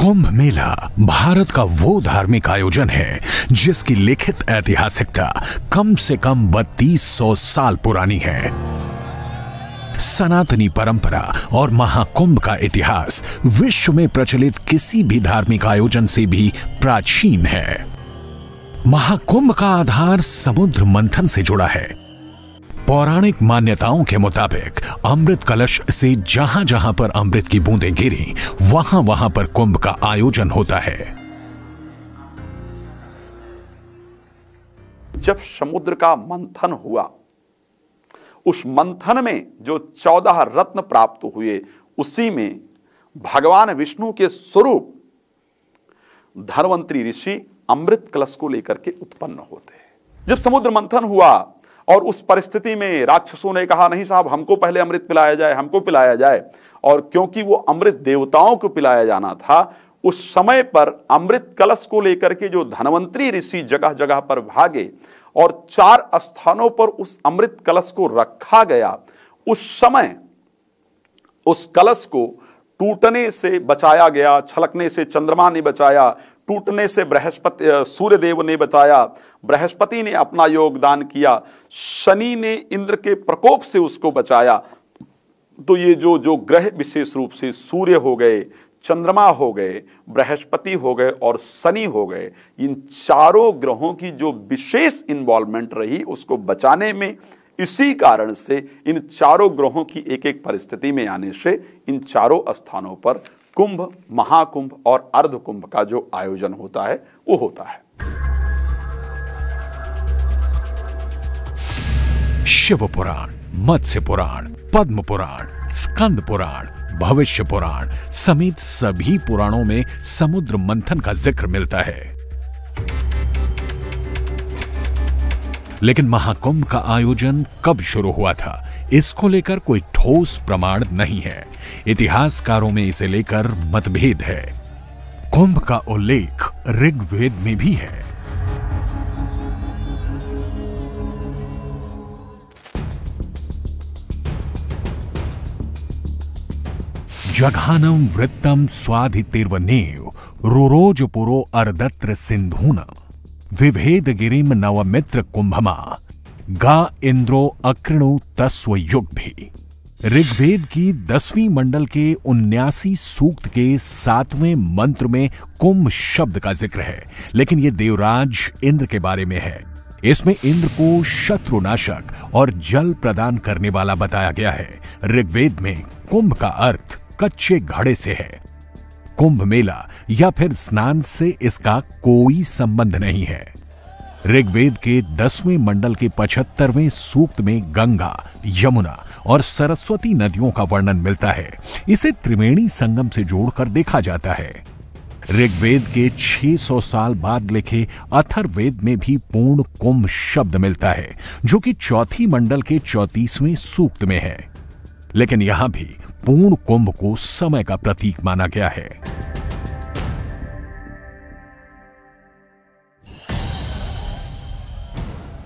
कुंभ मेला भारत का वो धार्मिक आयोजन है जिसकी लिखित ऐतिहासिकता कम से कम 3200 साल पुरानी है। सनातनी परंपरा और महाकुंभ का इतिहास विश्व में प्रचलित किसी भी धार्मिक आयोजन से भी प्राचीन है। महाकुंभ का आधार समुद्र मंथन से जुड़ा है। पौराणिक मान्यताओं के मुताबिक अमृत कलश से जहां जहां पर अमृत की बूंदें गिरी वहां वहां पर कुंभ का आयोजन होता है। जब समुद्र का मंथन हुआ, उस मंथन में जो 14 रत्न प्राप्त हुए, उसी में भगवान विष्णु के स्वरूप धन्वंतरी ऋषि अमृत कलश को लेकर के उत्पन्न होते हैं। जब समुद्र मंथन हुआ और उस परिस्थिति में राक्षसों ने कहा, नहीं साहब, हमको पहले अमृत पिलाया जाए, हमको पिलाया जाए, और क्योंकि वो अमृत देवताओं को पिलाया जाना था, उस समय पर अमृत कलश को लेकर के जो धन्वंतरी ऋषि जगह जगह पर भागे और 4 स्थानों पर उस अमृत कलश को रखा गया। उस समय उस कलश को टूटने से बचाया गया, छलकने से चंद्रमा ने बचाया, टूटने से बृहस्पति सूर्यदेव ने बचाया, बृहस्पति ने अपना योगदान किया, शनि ने इंद्र के प्रकोप से उसको बचाया। तो ये जो ग्रह विशेष रूप से सूर्य हो गए, चंद्रमा हो गए, बृहस्पति हो गए और शनि हो गए, इन चारों ग्रहों की जो विशेष इन्वॉल्वमेंट रही उसको बचाने में, इसी कारण से इन चारों ग्रहों की एक एक परिस्थिति में आने से इन चारों स्थानों पर कुंभ, महाकुंभ और अर्धकुंभ का जो आयोजन होता है वो होता है। शिव पुराण, मत्स्य पुराण, पद्म पुराण, स्कंद पुराण, भविष्य पुराण समेत सभी पुराणों में समुद्र मंथन का जिक्र मिलता है। लेकिन महाकुंभ का आयोजन कब शुरू हुआ था, इसको लेकर कोई ठोस प्रमाण नहीं है। इतिहासकारों में इसे लेकर मतभेद है। कुंभ का उल्लेख ऋग्वेद में भी है। जघानम वृत्तम स्वाधितिर्वनेव रुरोज पुरो अर्दत्र सिंधूना विभेद गिरिम नवमित्र कुंभमा गा इंद्रो अकृणु तस्व युग भी। ऋग्वेद की 10वीं मंडल के 79 सूक्त के 7वें मंत्र में कुंभ शब्द का जिक्र है, लेकिन यह देवराज इंद्र के बारे में है। इसमें इंद्र को शत्रुनाशक और जल प्रदान करने वाला बताया गया है। ऋग्वेद में कुंभ का अर्थ कच्चे घड़े से है। कुंभ मेला या फिर स्नान से इसका कोई संबंध नहीं है। ऋग्वेद के 10वें मंडल के 75वें सूक्त में गंगा, यमुना और सरस्वती नदियों का वर्णन मिलता है। इसे त्रिवेणी संगम से जोड़कर देखा जाता है। ऋग्वेद के 600 साल बाद लिखे अथर्ववेद में भी पूर्ण कुंभ शब्द मिलता है, जो कि चौथी मंडल के 34वें सूक्त में है। लेकिन यहां भी पूर्ण कुंभ को समय का प्रतीक माना गया है।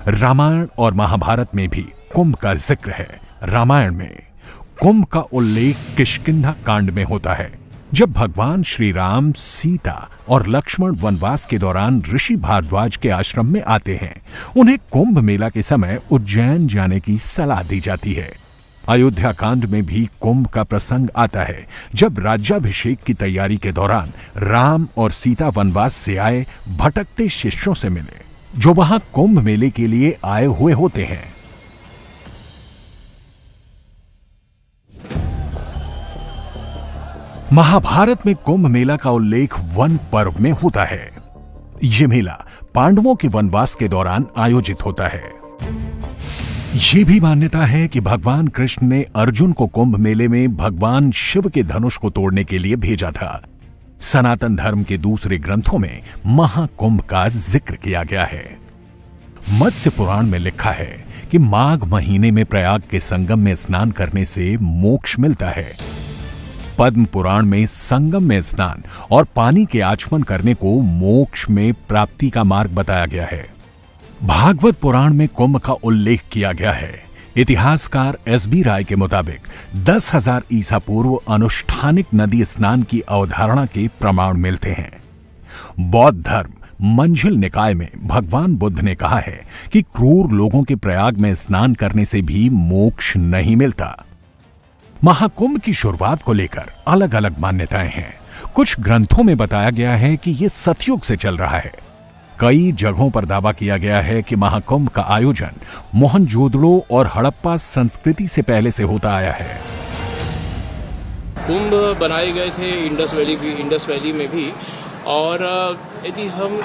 रामायण और महाभारत में भी कुंभ का जिक्र है। रामायण में कुंभ का उल्लेख किष्किंधा कांड में होता है, जब भगवान श्री राम, सीता और लक्ष्मण वनवास के दौरान ऋषि भारद्वाज के आश्रम में आते हैं। उन्हें कुंभ मेला के समय उज्जैन जाने की सलाह दी जाती है। अयोध्या कांड में भी कुंभ का प्रसंग आता है, जब राज्याभिषेक की तैयारी के दौरान राम और सीता वनवास से आए भटकते शिष्यों से मिले, जो वहां कुंभ मेले के लिए आए हुए होते हैं। महाभारत में कुंभ मेला का उल्लेख वन पर्व में होता है। यह मेला पांडवों के वनवास के दौरान आयोजित होता है। यह भी मान्यता है कि भगवान कृष्ण ने अर्जुन को कुंभ मेले में भगवान शिव के धनुष को तोड़ने के लिए भेजा था। सनातन धर्म के दूसरे ग्रंथों में महाकुंभ का जिक्र किया गया है। मत्स्य पुराण में लिखा है कि माघ महीने में प्रयाग के संगम में स्नान करने से मोक्ष मिलता है। पद्म पुराण में संगम में स्नान और पानी के आचमन करने को मोक्ष में प्राप्ति का मार्ग बताया गया है। भागवत पुराण में कुंभ का उल्लेख किया गया है। इतिहासकार एस.बी. राय के मुताबिक 10,000 ईसा पूर्व अनुष्ठानिक नदी स्नान की अवधारणा के प्रमाण मिलते हैं। बौद्ध धर्म मंजिल निकाय में भगवान बुद्ध ने कहा है कि क्रूर लोगों के प्रयाग में स्नान करने से भी मोक्ष नहीं मिलता। महाकुंभ की शुरुआत को लेकर अलग अलग मान्यताएं हैं। कुछ ग्रंथों में बताया गया है कि यह सतयुग से चल रहा है। कई जगहों पर दावा किया गया है कि महाकुंभ का आयोजन मोहनजोदड़ो और हड़प्पा संस्कृति से पहले से होता आया है। कुंभ बनाए गए थे इंडस वैली में भी। और यदि हम,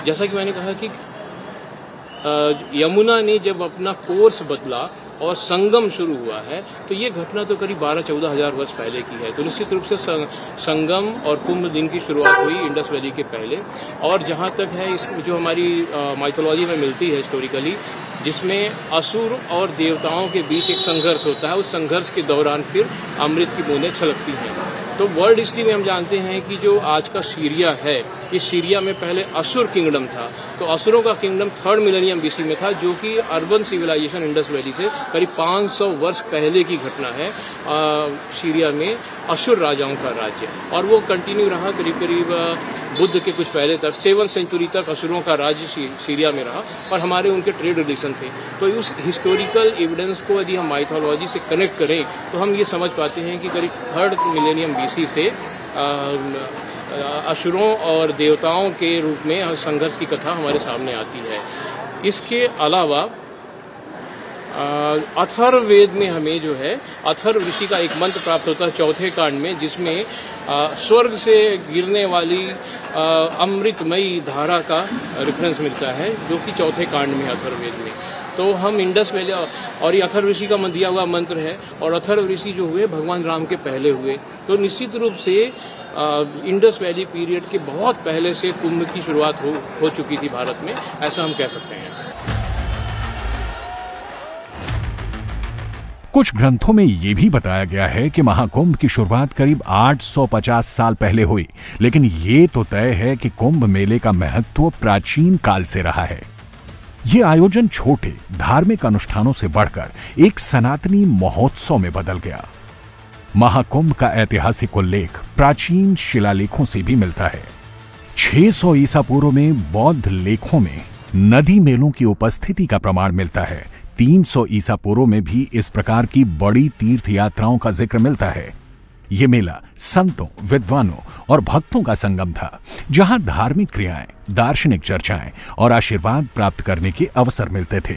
जैसा कि मैंने कहा कि यमुना ने जब अपना कोर्स बदला और संगम शुरू हुआ है, तो ये घटना तो करीब 12-14 हजार वर्ष पहले की है। तो निश्चित रूप से संगम और कुंभ दिन की शुरुआत हुई इंडस वैली के पहले। और जहाँ तक है इस जो हमारी माइथोलॉजी में मिलती है हिस्टोरिकली, जिसमें असुर और देवताओं के बीच एक संघर्ष होता है, उस संघर्ष के दौरान फिर अमृत की बूंदें छलकती हैं। तो वर्ल्ड हिस्ट्री में हम जानते हैं कि जो आज का सीरिया है, इस सीरिया में पहले असुर किंगडम था। तो असुरों का किंगडम 3rd मिलेनियम बीसी में था, जो कि अर्बन सिविलाइजेशन इंडस वैली से करीब 500 वर्ष पहले की घटना है। सीरिया में असुर राजाओं का राज्य, और वो कंटिन्यू रहा करीब करीब बुद्ध के कुछ पहले तक, 7वीं सेंचुरी तक असुरों का राज्य सीरिया में रहा। और हमारे उनके ट्रेड रिलेशन थे। तो उस हिस्टोरिकल एविडेंस को यदि हम माइथोलॉजी से कनेक्ट करें तो हम ये समझ पाते हैं कि करीब 3rd मिलेनियम बीसी से असुरों और देवताओं के रूप में संघर्ष की कथा हमारे सामने आती है। इसके अलावा अथर्ववेद में हमें जो है अथर्व ऋषि का एक मंत्र प्राप्त होता है 4थे कांड में, जिसमें स्वर्ग से गिरने वाली अमृतमयी धारा का रेफरेंस मिलता है, जो कि 4थे कांड में है अथर्ववेद में। तो हम इंडस वैली, और ये अथर्व ऋषि का दिया हुआ मंत्र है, और अथर्व ऋषि जो हुए भगवान राम के पहले हुए। तो निश्चित रूप से इंडस वैली पीरियड के बहुत पहले से कुंभ की शुरुआत हो चुकी थी भारत में, ऐसा हम कह सकते हैं। कुछ ग्रंथों में यह भी बताया गया है कि महाकुंभ की शुरुआत करीब 850 साल पहले हुई, लेकिन यह तो तय है कि कुंभ मेले का महत्व प्राचीन काल से रहा है। यह आयोजन छोटे धार्मिक अनुष्ठानों से बढ़कर एक सनातनी महोत्सव में बदल गया। महाकुंभ का ऐतिहासिक उल्लेख प्राचीन शिलालेखों से भी मिलता है। 600 ईसा पूर्व में बौद्ध लेखों में नदी मेलों की उपस्थिति का प्रमाण मिलता है। 300 ईसा पूर्व में भी इस प्रकार की बड़ी तीर्थ यात्राओं का जिक्र मिलता है। यह मेला संतों, विद्वानों और भक्तों का संगम था, जहां धार्मिक क्रियाएं, दार्शनिक चर्चाएं और आशीर्वाद प्राप्त करने के अवसर मिलते थे।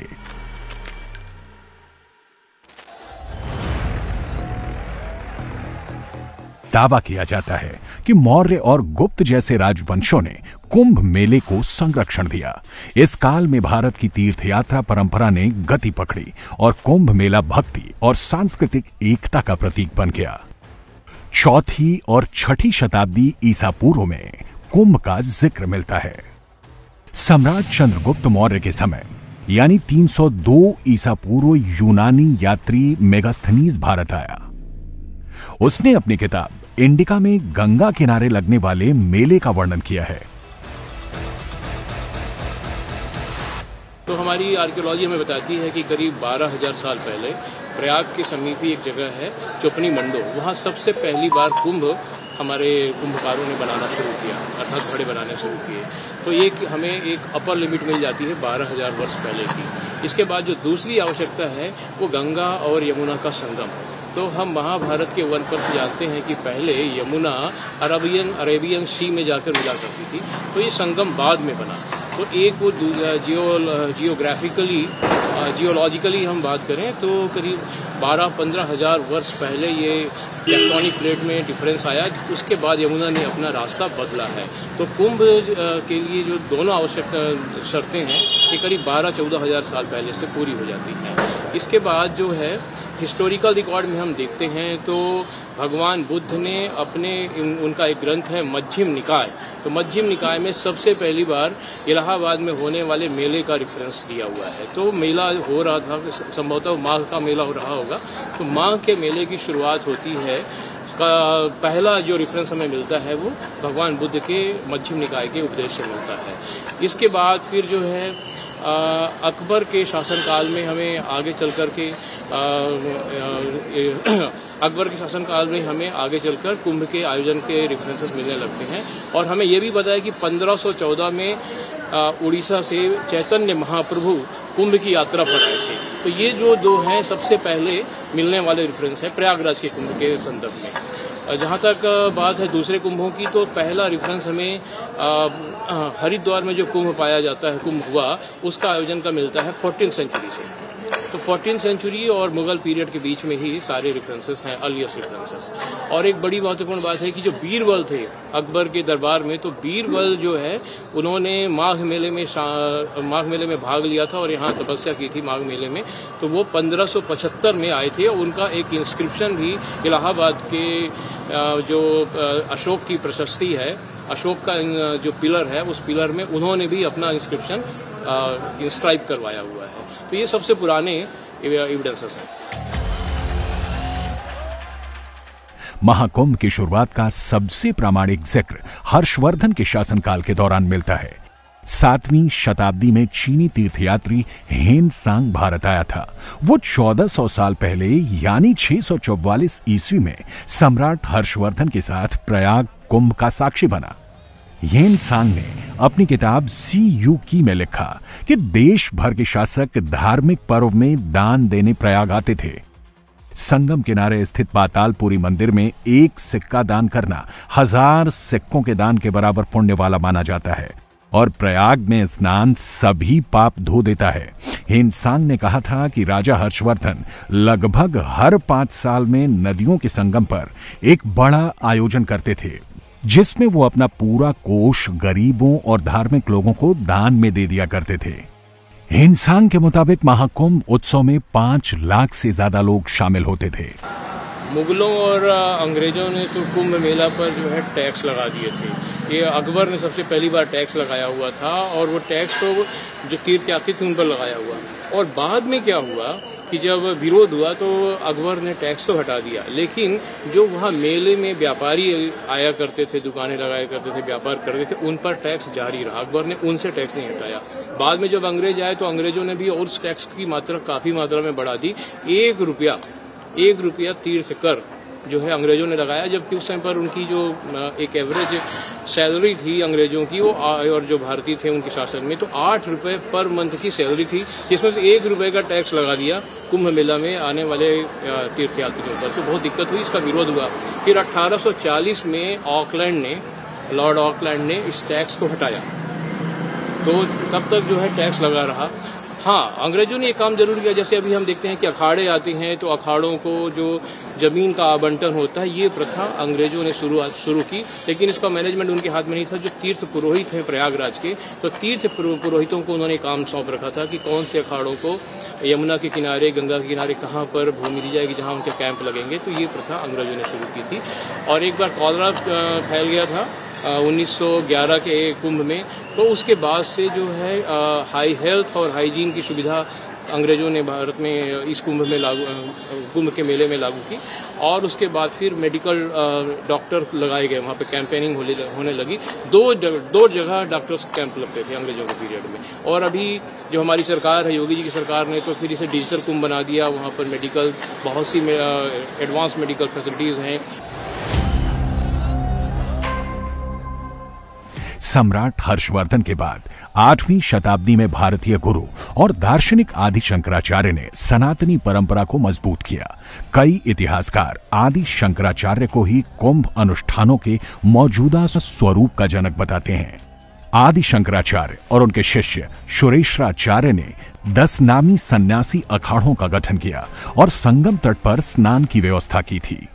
दावा किया जाता है कि मौर्य और गुप्त जैसे राजवंशों ने कुंभ मेले को संरक्षण दिया। इस काल में भारत की तीर्थयात्रा परंपरा ने गति पकड़ी और कुंभ मेला भक्ति और सांस्कृतिक एकता का प्रतीक बन गया। 4ठी और 6ठी शताब्दी ईसा पूर्व में कुंभ का जिक्र मिलता है। सम्राट चंद्रगुप्त मौर्य के समय यानी 302 ईसा पूर्व यूनानी यात्री मेगास्थनीज भारत आया। उसने अपनी किताब इंडिका में गंगा किनारे लगने वाले मेले का वर्णन किया है। तो हमारी आर्कियोलॉजी हमें बताती है कि करीब 12,000 साल पहले प्रयाग के समीप ही एक जगह है चोपनी मंडो, वहाँ सबसे पहली बार कुंभ हमारे कुंभकारों ने बनाना शुरू किया, अर्थात घड़े बनाने शुरू किए। तो एक हमें एक अपर लिमिट मिल जाती है 12,000 वर्ष पहले की। इसके बाद जो दूसरी आवश्यकता है वो गंगा और यमुना का संगम। तो हम महाभारत के वन पर से जानते हैं कि पहले यमुना अरेबियन सी में जाकर मिला करती थी, तो ये संगम बाद में बना। तो एक वो जियोलॉजिकली हम बात करें तो करीब 12-15 हजार वर्ष पहले ये टेक्टोनिक प्लेट में डिफरेंस आया, उसके बाद यमुना ने अपना रास्ता बदला है। तो कुंभ के लिए जो दोनों आवश्यक शर्तें हैं ये करीब 12-14 हजार साल पहले से पूरी हो जाती हैं। इसके बाद जो है हिस्टोरिकल रिकॉर्ड में हम देखते हैं तो भगवान बुद्ध ने उनका एक ग्रंथ है मध्यम निकाय, तो मध्यम निकाय में सबसे पहली बार इलाहाबाद में होने वाले मेले का रेफरेंस दिया हुआ है। तो मेला हो रहा था, संभवतः माघ का मेला हो रहा होगा। तो माघ के मेले की शुरुआत होती है, का पहला जो रेफरेंस हमें मिलता है वो भगवान बुद्ध के मध्यम निकाय के उपदेश से मिलता है। इसके बाद फिर जो है अकबर के शासनकाल में हमें आगे चल कर के अकबर के शासनकाल में हमें आगे चलकर कुंभ के आयोजन के रेफरेंसेस मिलने लगते हैं। और हमें ये भी पता है कि 1514 में उड़ीसा से चैतन्य महाप्रभु कुंभ की यात्रा पर आए थे। तो ये जो दो हैं सबसे पहले मिलने वाले रेफरेंस है प्रयागराज के कुंभ के संदर्भ में। जहाँ तक बात है दूसरे कुंभों की, तो पहला रेफरेंस हमें हरिद्वार में जो कुंभ पाया जाता है, कुंभ हुआ, उसका आयोजन का मिलता है 14वीं सेंचुरी से। तो 14वीं सेंचुरी और मुगल पीरियड के बीच में ही सारे रेफरेंसेस हैं, अर्लीस्ट रेफरेंसेस। और एक बड़ी महत्वपूर्ण बात है कि जो बीरबल थे अकबर के दरबार में, तो बीरबल जो है उन्होंने माघ मेले में भाग लिया था और यहाँ तपस्या की थी माघ मेले में। तो वो 1575 में आए थे। उनका एक इंस्क्रिप्शन भी इलाहाबाद के जो अशोक की प्रशस्ति है, अशोक का जो पिलर है, उस पिलर में उन्होंने भी अपना इंस्क्रिप्शन इंस्क्राइब करवाया हुआ है। तो ये सबसे पुराने एविडेंसेस हैं। महाकुंभ की शुरुआत का सबसे प्रामाणिक जिक्र हर्षवर्धन के शासनकाल के दौरान मिलता है। 7वीं शताब्दी में चीनी तीर्थयात्री हेन सांग भारत आया था। वो 1400 साल पहले यानी 644 ईस्वी में सम्राट हर्षवर्धन के साथ प्रयाग कुंभ का साक्षी बना। हेन सांग ने अपनी किताब सी यू की में लिखा कि देश भर के शासक धार्मिक पर्व में दान देने प्रयाग आते थे। संगम किनारे स्थित पातालपुरी मंदिर में एक सिक्का दान करना 1000 सिक्कों के दान के बराबर पुण्य वाला माना जाता है और प्रयाग में स्नान सभी पाप धो देता है। हेन सांग ने कहा था कि राजा हर्षवर्धन लगभग हर 5 साल में नदियों के संगम पर एक बड़ा आयोजन करते थे, जिसमें वो अपना पूरा कोष गरीबों और धार्मिक लोगों को दान में दे दिया करते थे। हेन सांग के मुताबिक महाकुंभ उत्सव में 5 लाख से ज्यादा लोग शामिल होते थे। मुगलों और अंग्रेजों ने तो कुंभ मेला पर जो है टैक्स लगा दिए थे। ये अकबर ने सबसे पहली बार टैक्स लगाया हुआ था और वो टैक्स तो जो तीर्थयात्री थे उन पर लगाया हुआ। और बाद में क्या हुआ कि जब विरोध हुआ तो अकबर ने टैक्स तो हटा दिया, लेकिन जो वहाँ मेले में व्यापारी आया करते थे, दुकानें लगाया करते थे, व्यापार करते थे, उन पर टैक्स जारी रहा। अकबर ने उनसे टैक्स नहीं हटाया। बाद में जब अंग्रेज आए तो अंग्रेजों ने भी और उस टैक्स की मात्रा काफी मात्रा में बढ़ा दी। 1 रुपया तीर्थ कर जो है अंग्रेजों ने लगाया, जबकि उस टाइम पर उनकी जो एक एवरेज सैलरी थी अंग्रेजों की वो और जो भारतीय थे उनके शासन में तो 8 रुपए पर मंथ की सैलरी थी, जिसमें से 1 रुपए का टैक्स लगा दिया कुंभ मेला में आने वाले तीर्थयात्रियों पर। तो बहुत दिक्कत हुई, इसका विरोध हुआ। फिर 1840 में लॉर्ड ऑकलैंड ने इस टैक्स को हटाया, तो तब तक जो है टैक्स लगा रहा। हाँ, अंग्रेजों ने ये काम जरूर किया। जैसे अभी हम देखते हैं कि अखाड़े आते हैं तो अखाड़ों को जो जमीन का आवंटन होता है, ये प्रथा अंग्रेजों ने शुरू की, लेकिन इसका मैनेजमेंट उनके हाथ में नहीं था। जो तीर्थ पुरोहित हैं प्रयागराज के, तो तीर्थ पुरोहितों को उन्होंने काम सौंप रखा था कि कौन से अखाड़ों को यमुना के किनारे, गंगा के किनारे कहाँ पर भूमि दी जाएगी जहाँ उनके कैंप लगेंगे। तो ये प्रथा अंग्रेजों ने शुरू की थी। और एक बार कॉलरा फैल गया था 1911 के कुंभ में, तो उसके बाद से जो है हाई हेल्थ और हाइजीन की सुविधा अंग्रेजों ने भारत में इस कुंभ के मेले में लागू की। और उसके बाद फिर मेडिकल डॉक्टर लगाए गए, वहाँ पे कैंपेनिंग होने लगी। दो जगह डॉक्टर्स कैंप लगते थे अंग्रेजों के पीरियड में। और अभी जो हमारी सरकार है, योगी जी की सरकार ने तो फिर इसे डिजिटल कुंभ बना दिया। वहाँ पर मेडिकल बहुत सी एडवांस मेडिकल फैसिलिटीज हैं। सम्राट हर्षवर्धन के बाद 8वीं शताब्दी में भारतीय गुरु और दार्शनिक आदि शंकराचार्य ने सनातनी परंपरा को मजबूत किया। कई इतिहासकार आदि शंकराचार्य को ही कुंभ अनुष्ठानों के मौजूदा स्वरूप का जनक बताते हैं। आदि शंकराचार्य और उनके शिष्य सुरेश्वराचार्य ने 10 नामी सन्यासी अखाड़ों का गठन किया और संगम तट पर स्नान की व्यवस्था की थी।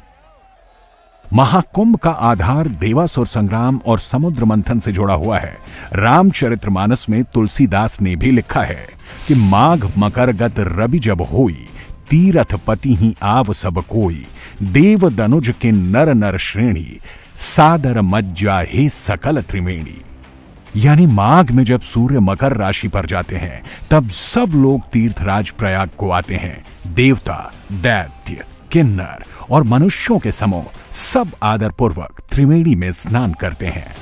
महाकुंभ का आधार देवासुर संग्राम और समुद्र मंथन से जुड़ा हुआ है। रामचरितमानस में तुलसीदास ने भी लिखा है कि माघ मकर गत रवि जब होई, तीरथ पति ही आव सब कोई, देव दनुज के नर नर श्रेणी, सादर मज्जा हे सकल त्रिवेणी। यानी माघ में जब सूर्य मकर राशि पर जाते हैं तब सब लोग तीर्थराज प्रयाग को आते हैं। देवता, दैत्य, किन्नर और मनुष्यों के समूह सब आदरपूर्वक त्रिवेणी में स्नान करते हैं।